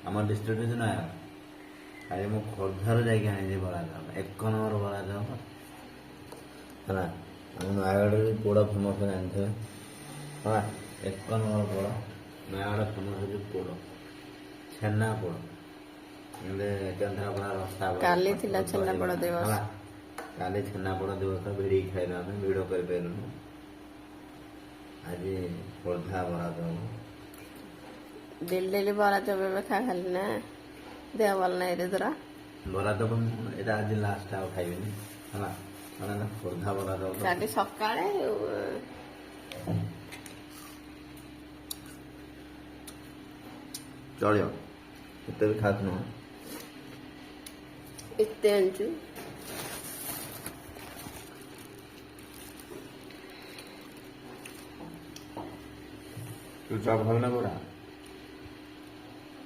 আমার ডিস্ট্রিক্টে না ଆଜି ମୁଁ ଖୋର୍ଦ୍ଧାରୁ ଯାଇକି ଆଣିଛି ବରା ଚାଉଳ 1 ନମ୍ବର ବରା ଚାଉଳ ହେଲା। ଆମ ନୟାଗଡ଼ରେ ପୋଡ଼ ଫେମସ୍ ଜାଣିଥିବେ ହେଲା। 1 ନମ୍ବର ପୋଡ଼ ନୟାଗଡ଼ ଫେମସ୍ ହେଉଛି ପୋଡ଼ ଛେନା ପୋଡ଼ ହେଲେ କେନ୍ଦ୍ରାପଡ଼ା ରସ୍ତା କାଲି ଥିଲା ଛେନାପୋଡ଼ ଦିବସ ହେଲା। କାଲି ଛେନାପୋଡ଼ ଦିବସ ଭିଡ଼ିକି ଖାଇଲୁ ଆମେ ଭିଡ଼ିଓ କରିପାରିଲୁନୁ। ଆଜି ଖୋର୍ଦ୍ଧା ବରା ଚାଉଳ ଡେଲି ବରା ଚପ ଏବେ ଖାଲି ନା ଦେହ ଭଲ ନାହିଁ ରେ ତୋର ବରା ଚାଉଳ ଏଇଟା ଆଜି ଲାଷ୍ଟ ଆଉ ଖାଇବିନି ହେଲା। ମାନେ ଖୋର୍ଦ୍ଧା ବରା ଚାଉଳ କାଲି ସକାଳେ ଚଳିବ ଏତେ ବି ଖାସ ନୁହଁ। ଏତେ ଆଣିଛୁ ତୁ ଚପ ଖାଇବୁ ନା ବରା?